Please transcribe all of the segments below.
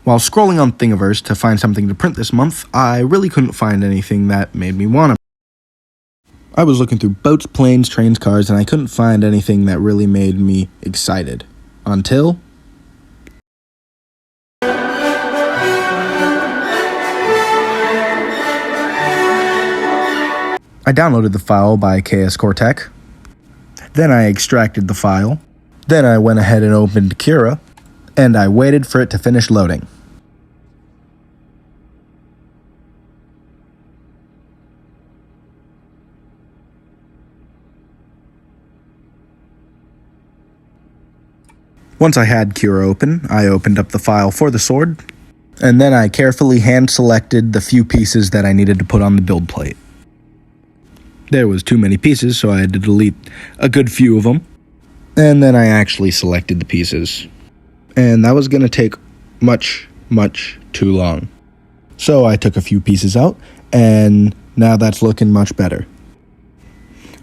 While scrolling on Thingiverse to find something to print this month, I really couldn't find anything that made me want to. I was looking through boats, planes, trains, cars, and I couldn't find anything that really made me excited. Until I downloaded the file by KS Cortec. Then I extracted the file. Then I went ahead and opened Cura, and I waited for it to finish loading. Once I had Cura open, I opened up the file for the sword, and then I carefully hand-selected the few pieces that I needed to put on the build plate. There was too many pieces, so I had to delete a good few of them, and then I actually selected the pieces. And that was going to take much too long. So I took a few pieces out, and now that's looking much better.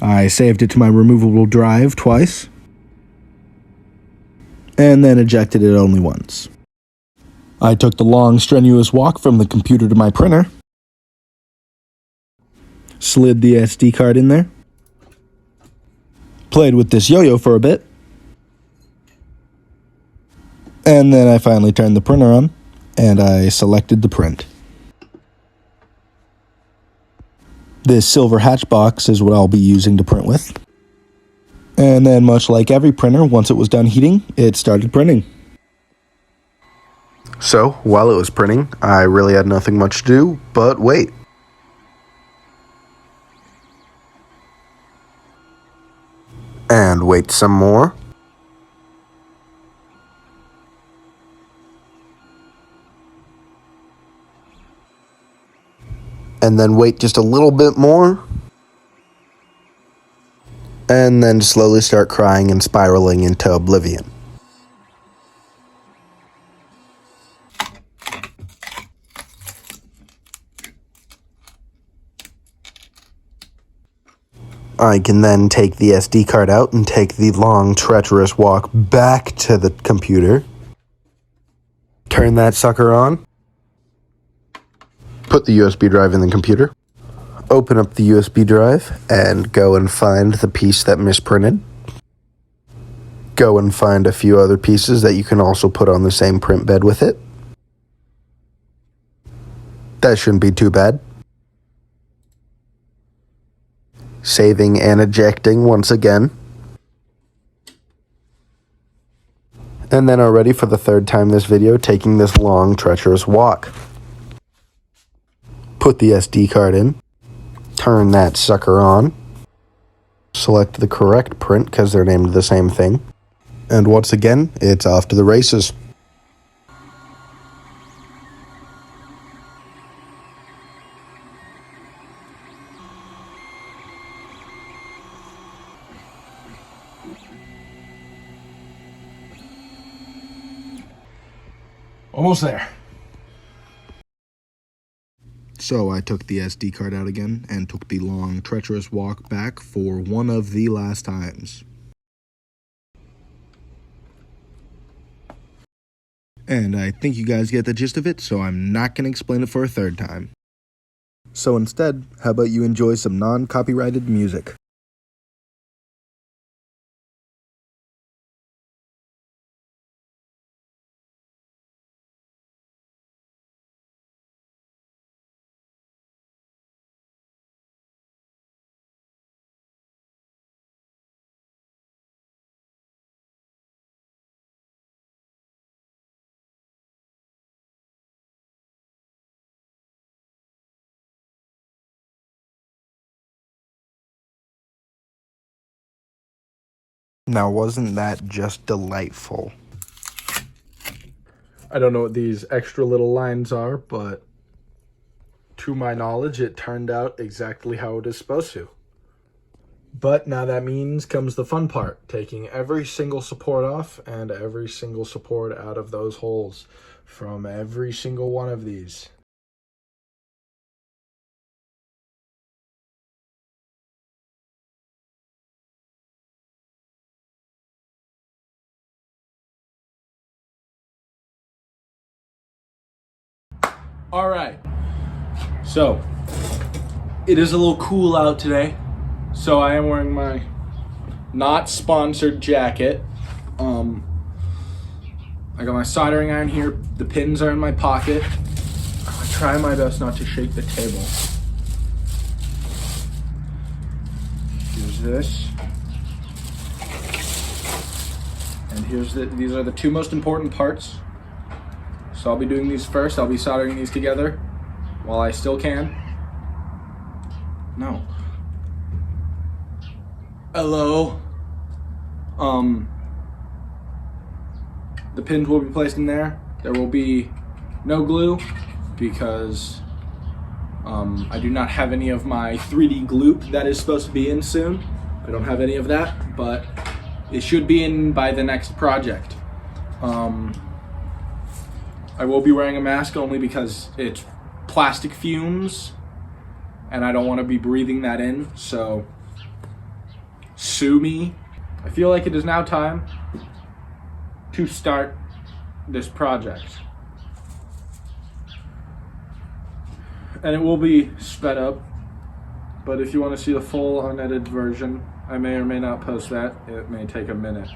I saved it to my removable drive twice, and then ejected it only once. I took the long, strenuous walk from the computer to my printer, slid the SD card in there, played with this yo-yo for a bit, and then I finally turned the printer on, and I selected the print. This silver hatch box is what I'll be using to print with. And then, much like every printer, once it was done heating, it started printing. So, while it was printing, I really had nothing much to do but wait. And wait some more. And then wait just a little bit more. And then slowly start crying and spiraling into oblivion. I can then take the SD card out and take the long, treacherous walk back to the computer. Turn that sucker on. Put the USB drive in the computer. Open up the USB drive and go and find the piece that misprinted. Go and find a few other pieces that you can also put on the same print bed with it. That shouldn't be too bad. Saving and ejecting once again. And then already for the third time this video, taking this long, treacherous walk. Put the SD card in. Turn that sucker on. Select the correct print because they're named the same thing. And once again, it's off to the races. Almost there. So I took the SD card out again and took the long, treacherous walk back for one of the last times. And I think you guys get the gist of it, so I'm not going to explain it for a third time. So instead, how about you enjoy some non-copyrighted music? Now, wasn't that just delightful? I don't know what these extra little lines are, but to my knowledge, it turned out exactly how it is supposed to. But now that means comes the fun part, taking every single support off and every single support out of those holes from every single one of these. All right. So, it is a little cool out today. So I am wearing my not sponsored jacket. I got my soldering iron here. The pins are in my pocket. I try my best not to shake the table. Here's this. And these are the two most important parts. So I'll be doing these first. I'll be soldering these together while I still can. No. Hello. The pins will be placed in there. There will be no glue because I do not have any of my 3D gloop that is supposed to be in soon. I don't have any of that, but it should be in by the next project. I will be wearing a mask only because it's plastic fumes and I don't want to be breathing that in, so sue me. I feel like it is now time to start this project. And it will be sped up, but if you want to see the full unedited version, I may or may not post that. It may take a minute.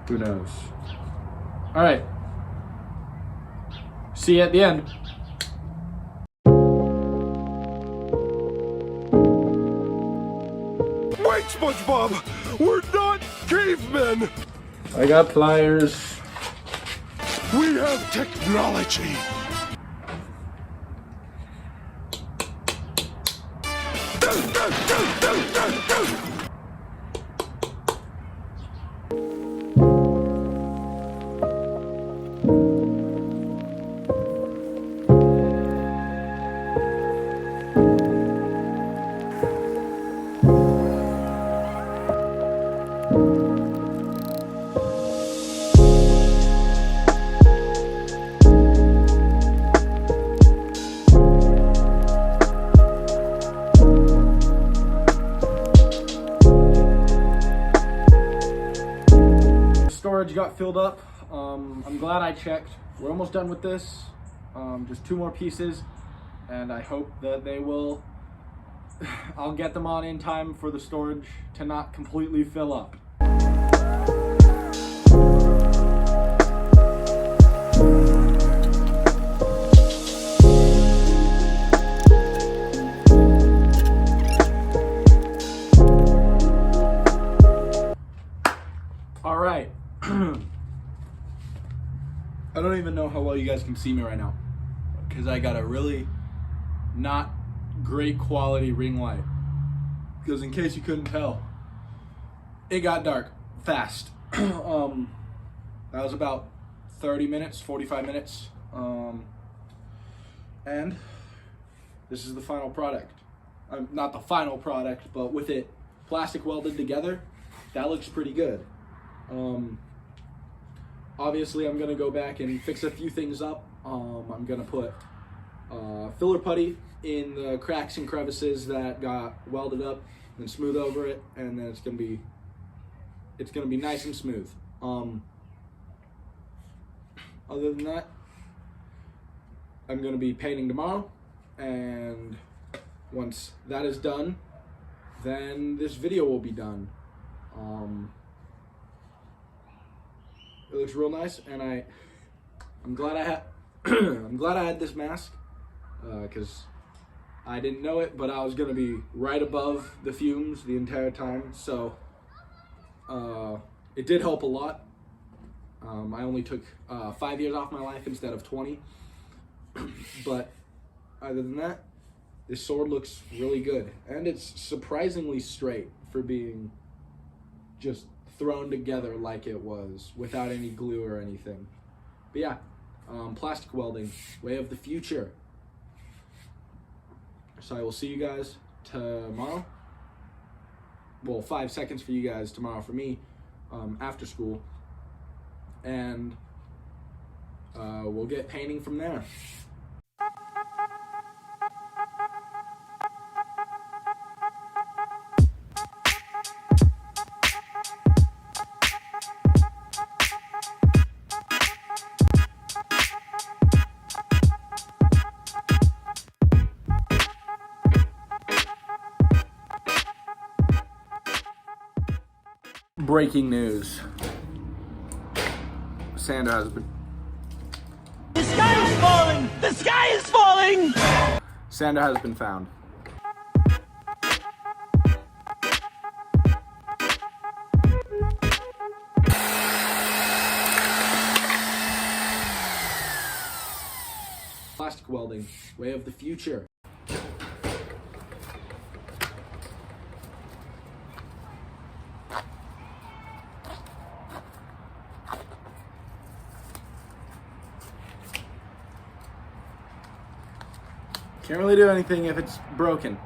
Who knows? All right. See you at the end. Wait, SpongeBob! We're not cavemen! I got pliers. We have technology! Storage got filled up. I'm glad I checked. We're almost done with this. Just 2 more pieces, and I hope that they will. I'll get them on in time for the storage to not completely fill up. All right. I don't even know how well you guys can see me right now because I got a really not great quality ring light. Because in case you couldn't tell, it got dark fast. That was about 30 minutes, 45 minutes. And this is the final product. Not the final product, but with it plastic welded together, that looks pretty good. Obviously, I'm gonna go back and fix a few things up. I'm gonna put filler putty in the cracks and crevices that got welded up, and smooth over it, and then it's gonna be nice and smooth. Other than that, I'm gonna be painting tomorrow, and once that is done, then this video will be done. It looks real nice, and I'm glad I had I'm glad I had this mask because I didn't know it, but I was gonna be right above the fumes the entire time, so it did help a lot. I only took 5 years off my life instead of 20, but other than that, this sword looks really good, and it's surprisingly straight for being just thrown together like it was without any glue or anything. But yeah, plastic welding, way of the future. So I will see you guys tomorrow. Well, 5 seconds for you guys tomorrow for me, after school, and we'll get painting from there. breaking news. Santa has been... The sky is falling! The sky is falling! Santa has been found. Plastic welding, way of the future. Can't really do anything if it's broken.